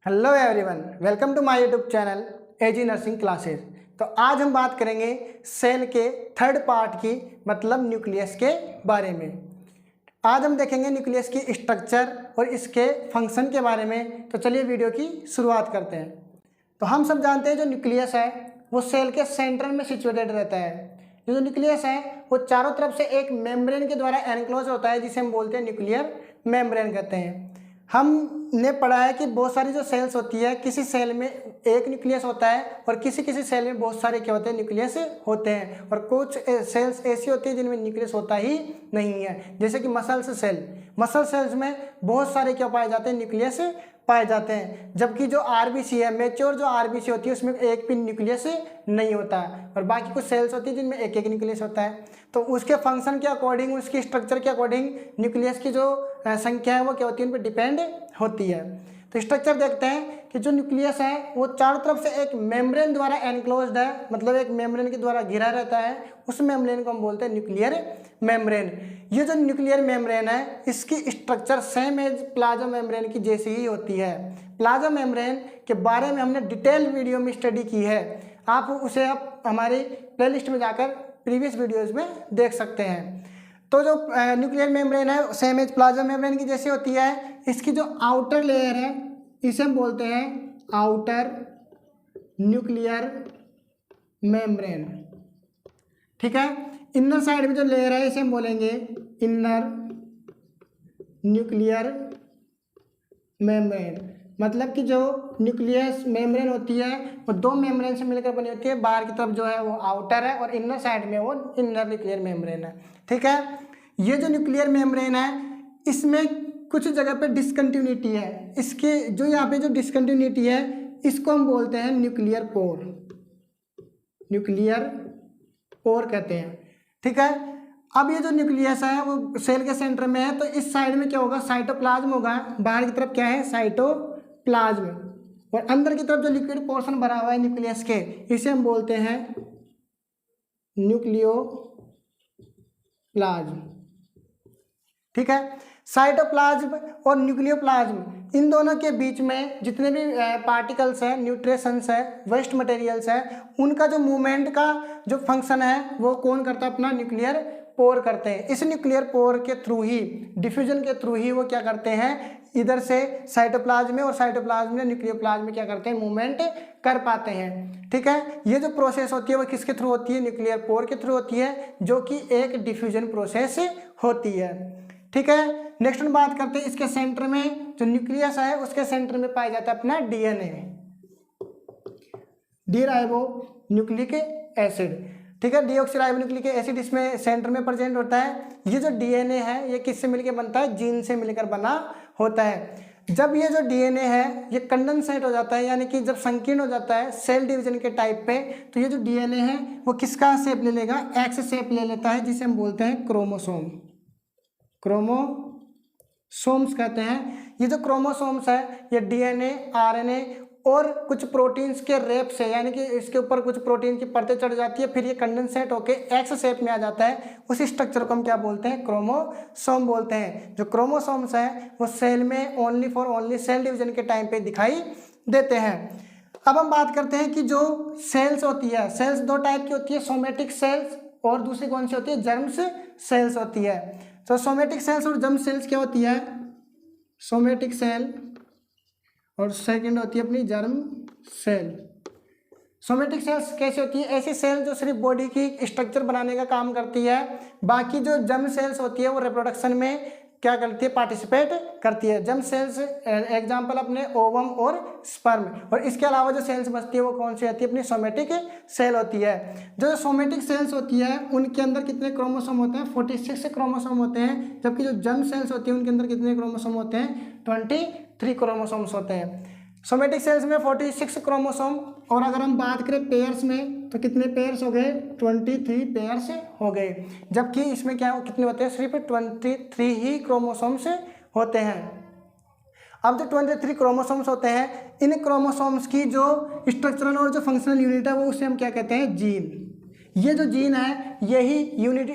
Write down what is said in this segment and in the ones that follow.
Hello everyone, welcome to my YouTube channel AG nursing classes. तो आज हम बात करेंगे सेल के थर्ड पार्ट की मतलब न्यूक्लियस के बारे में। आज हम देखेंगे न्यूक्लियस की स्ट्रक्चर और इसके फंक्शन के बारे में। तो चलिए वीडियो की शुरुआत करते हैं। तो हम सब जानते हैं जो न्यूक्लियस है वो सेल के सेंटर में सिचुएटेड रहता है। जो न्यूक्लियस है वो चारों तरफ से एक मेम्ब्रेन के द्वारा एनक्लोज होता है जिसे हम बोलते हैं न्यूक्लियर मेम्ब्रेन कहते हैं। हमने पढ़ा है कि बहुत सारी जो सेल्स होती है, किसी सेल में एक न्यूक्लियस होता है और किसी किसी सेल में बहुत सारे क्या होते हैं, न्यूक्लियस होते हैं। और कुछ सेल्स ऐसी होती है जिनमें न्यूक्लियस होता ही नहीं है, जैसे कि मसल्स सेल्स में बहुत सारे क्या पाए जाते हैं, न्यूक्लियस पाए जाते हैं। जबकि जो आरबीसी है, मैच्योर जो आरबीसी होती है उसमें एक भी न्यूक्लियस नहीं होता है और बाकी कुछ सेल्स होती है जिनमें एक एक न्यूक्लियस होता है। तो उसके फंक्शन के अकॉर्डिंग, उसकी स्ट्रक्चर के अकॉर्डिंग न्यूक्लियस की जो संख्या है वो क्या होती है, उन पर डिपेंड होती है। तो स्ट्रक्चर देखते हैं कि जो न्यूक्लियस है वो चारों तरफ से एक मेम्ब्रेन द्वारा एनक्लोज्ड है, मतलब एक मेम्ब्रेन के द्वारा घिरा रहता है। उस मेम्ब्रेन को हम बोलते हैं न्यूक्लियर मेम्ब्रेन। ये जो न्यूक्लियर मेम्ब्रेन है इसकी structure same as plasma membrane की जैसी ही होती है। प्लाज्मा मेम्ब्रेन के बारे में हमने डिटेल वीडियो में स्टडी की है, आप उसे आप हमारी प्लेलिस्ट में जाकर प्रीवियस वीडियोज़ में देख सकते हैं। तो जो न्यूक्लियर मेम्ब्रेन है सेम एज प्लाज्मा मेम्ब्रेन की जैसी होती है। इसकी जो आउटर लेयर है इसे हम बोलते हैं आउटर न्यूक्लियर मेम्ब्रेन, ठीक है। इनर साइड में जो लेयर है इसे हम बोलेंगे इनर न्यूक्लियर मेम्ब्रेन। मतलब कि जो न्यूक्लियस मेम्ब्रेन होती है वो दो मेम्ब्रेन से मिलकर बनी होती है। बाहर की तरफ जो है वो आउटर है और इनर साइड में वो इनर न्यूक्लियर मेम्ब्रेन है, ठीक है। ये जो न्यूक्लियर मेम्ब्रेन है इसमें कुछ जगह पे डिसकंटिन्यूटी है। इसके जो यहाँ पे जो डिसकंटिन्यूटी है इसको हम बोलते हैं न्यूक्लियर पोर कहते हैं, ठीक है। अब ये जो न्यूक्लियस है वो सेल के सेंटर में है, तो इस साइड में क्या होगा, साइटोप्लाज्म होगा। बाहर की तरफ क्या है, साइटोप्लाज्म, और अंदर की तरफ जो लिक्विड पोर्शन भरा हुआ है न्यूक्लियस के इसे हम बोलते हैं न्यूक्लियोप्लाज्म, ठीक है। साइटोप्लाज्म और न्यूक्लियोप्लाज्म इन दोनों के बीच में जितने भी पार्टिकल्स हैं, न्यूट्रिशंस है, वेस्ट मटेरियल्स है, उनका जो मूवमेंट का जो फंक्शन है वो कौन करता है, अपना न्यूक्लियर पोर करते हैं। इस न्यूक्लियर पोर के थ्रू ही, डिफ्यूजन के थ्रू ही वो क्या करते हैं, इधर से साइटोप्लाज्म में और साइटोप्लाज्म में न्यूक्लियोप्लाज्म में क्या करते हैं, मूवमेंट कर पाते हैं, ठीक है। ये जो प्रोसेस होती है वो किसके थ्रू होती है, न्यूक्लियर पोर के थ्रू होती है, जो कि एक डिफ्यूजन प्रोसेस होती है, ठीक है। नेक्स्ट हम बात करते हैं इसके सेंटर में जो न्यूक्लियस है उसके सेंटर में पाया जाता है अपना डीएनए, डीराइबो न्यूक्लिक एसिड, ठीक है। डीऑक्सीराइबो न्यूक्लिक एसिड इसमें सेंटर में प्रेजेंट होता है। ये जो डीएनए है ये किससे मिलकर बनता है, जीन से मिलकर बना होता है। जब ये जो डीएनए है ये कंडेंसेट हो जाता है, यानी कि जब संकीर्ण हो जाता है सेल डिवीजन के टाइप पे, तो ये जो डीएनए है वो किसका शेप ले लेगा, एक्स शेप ले लेता है, जिसे हम बोलते हैं क्रोमोसोम्स कहते हैं। ये जो क्रोमोसोम्स है ये डीएनए, आरएनए और कुछ प्रोटीन्स के रेप से, यानी कि इसके ऊपर कुछ प्रोटीन की परतें चढ़ जाती है, फिर ये कंडेंसेट होके एक्स शेप में आ जाता है। उस स्ट्रक्चर को हम क्या बोलते हैं, क्रोमोसोम बोलते हैं। जो क्रोमोसोम्स हैं वो सेल में ओनली सेल डिवीजन के टाइम पे दिखाई देते हैं। अब हम बात करते हैं कि जो सेल्स होती है, सेल्स दो टाइप की होती है, सोमेटिक सेल्स और दूसरी कौन सी होती है, जर्म सेल्स होती है। तो सोमेटिक सेल्स और जर्म सेल्स क्या होती है, सोमेटिक सेल और सेकंड होती है अपनी जर्म सेल। सोमेटिक सेल्स कैसी होती है, ऐसी सेल जो सिर्फ बॉडी की स्ट्रक्चर बनाने का काम करती है। बाकी जो जर्म सेल्स होती है वो रिप्रोडक्शन में क्या करती है, पार्टिसिपेट करती है। जर्म सेल्स एग्जांपल अपने ओवम और स्पर्म, और इसके अलावा जो सेल्स बचती है वो कौन सी होती है, अपनी सोमेटिक सेल होती है। जो सोमेटिक सेल्स होती है उनके अंदर कितने क्रोमोसोम होते हैं, 46 क्रोमोसोम होते हैं। जबकि जो जर्म सेल्स होती है उनके अंदर कितने क्रोमोसोम होते हैं, 23 क्रोमोसोम्स होते हैं। सोमेटिक सेल्स में 46 क्रोमोसोम, और अगर हम बात करें पेयर्स में तो कितने पेयर्स हो गए, 23 पेयर्स हो गए। जबकि इसमें क्या कितने होते हैं, सिर्फ 23 ही क्रोमोसोम्स होते हैं। अब जो 23 क्रोमोसोम्स होते हैं, इन क्रोमोसोम्स की जो स्ट्रक्चरल और जो फंक्शनल यूनिट है वो उसे हम क्या कहते हैं, जीन। ये जो जीन है यही यूनिट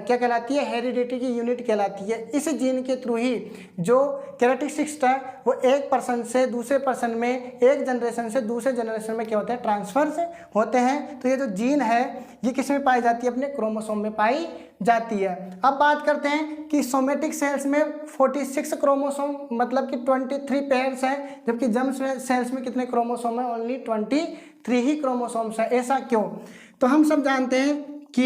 क्या कहलाती है, हेरिडिटी की यूनिट कहलाती है। इस जीन के थ्रू ही जो कैरेक्टरिस्टिक्स है वो एक पर्सन से दूसरे पर्सन में, एक जनरेशन से दूसरे जनरेशन में क्या होते हैं, ट्रांसफर्स होते हैं। तो ये जो जीन है ये किस में पाई जाती है, अपने क्रोमोसोम में पाई जाती है। अब बात करते हैं कि सोमेटिक सेल्स में 46 क्रोमोसोम मतलब कि 23 पेयर्स हैं, जबकि जर्म सेल्स में कितने क्रोमोसोम है, ओनली 23 ही क्रोमोसोम्स है। ऐसा क्यों? तो हम सब जानते हैं कि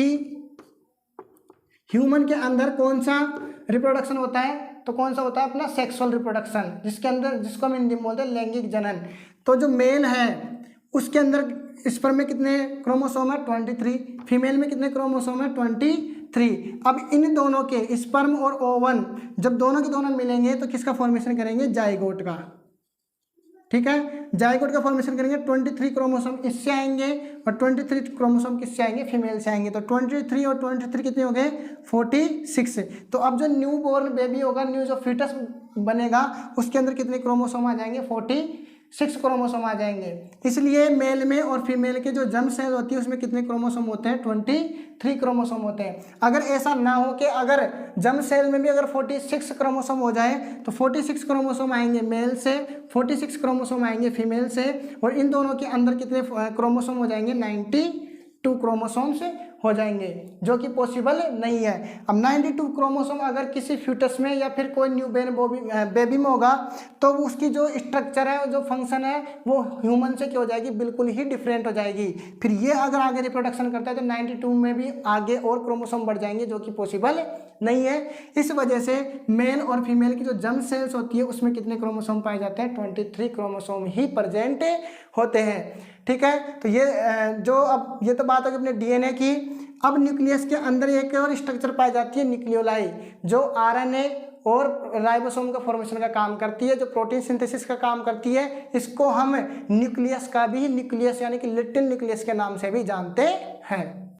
ह्यूमन के अंदर कौन सा रिप्रोडक्शन होता है, तो कौन सा होता है अपना सेक्सुअल रिप्रोडक्शन, जिसके अंदर, जिसको हम हिंदी में बोलते हैं लैंगिक जनन। तो जो मेल है उसके अंदर स्पर्म में कितने क्रोमोसोम है, 23, फीमेल में कितने क्रोमोसोम है, 23। अब इन दोनों के स्पर्म और ओवन जब दोनों के दोनों मिलेंगे तो किसका फॉर्मेशन करेंगे, जाइगोट का। ठीक है, जाइगोट का फॉर्मेशन करेंगे, 23 क्रोमोसोम इससे आएंगे और 23 क्रोमोसोम किससे आएंगे, फीमेल से आएंगे। तो 23 और 23 कितने हो गए, 46। तो अब जो न्यू बोर्न बेबी होगा, न्यू जो फीटस बनेगा उसके अंदर कितने क्रोमोसोम आ जाएंगे, 46 क्रोमोसोम आ जाएंगे। इसलिए मेल में और फीमेल के जो जर्म सेल होती है उसमें कितने क्रोमोसोम होते हैं, 23 क्रोमोसोम होते हैं। अगर ऐसा ना हो कि अगर जर्म सेल में भी अगर 46 क्रोमोसोम हो जाए तो 46 क्रोमोसोम आएंगे मेल से, 46 क्रोमोसोम आएंगे फीमेल से, और इन दोनों के अंदर कितने क्रोमोसोम हो जाएंगे, 92 क्रोमोसोम्स हो जाएंगे, जो कि पॉसिबल नहीं है। अब 92 क्रोमोसोम अगर किसी फ्यूटस में या फिर कोई न्यू बेबी में होगा तो उसकी जो स्ट्रक्चर है, जो फंक्शन है, वो ह्यूमन से क्या हो जाएगी, बिल्कुल ही डिफरेंट हो जाएगी। फिर ये अगर आगे रिप्रोडक्शन करता है तो 92 में भी आगे और क्रोमोसोम बढ़ जाएंगे, जो कि पॉसिबल नहीं है। इस वजह से मेल और फीमेल की जो जर्म सेल्स होती है उसमें कितने क्रोमोसोम पाए जाते हैं, 23 क्रोमोसोम ही प्रेजेंट होते हैं। ठीक है, तो ये जो अब ये तो बात होगी अपने डीएनए की। अब न्यूक्लियस के अंदर एक और स्ट्रक्चर पाई जाती है, न्यूक्लियोलाई, जो आरएनए और राइबोसोम का फॉर्मेशन का काम करती है, जो प्रोटीन सिंथेसिस का काम करती है। इसको हम न्यूक्लियस का भी, न्यूक्लियस यानी कि लिटिल न्यूक्लियस के नाम से भी जानते हैं।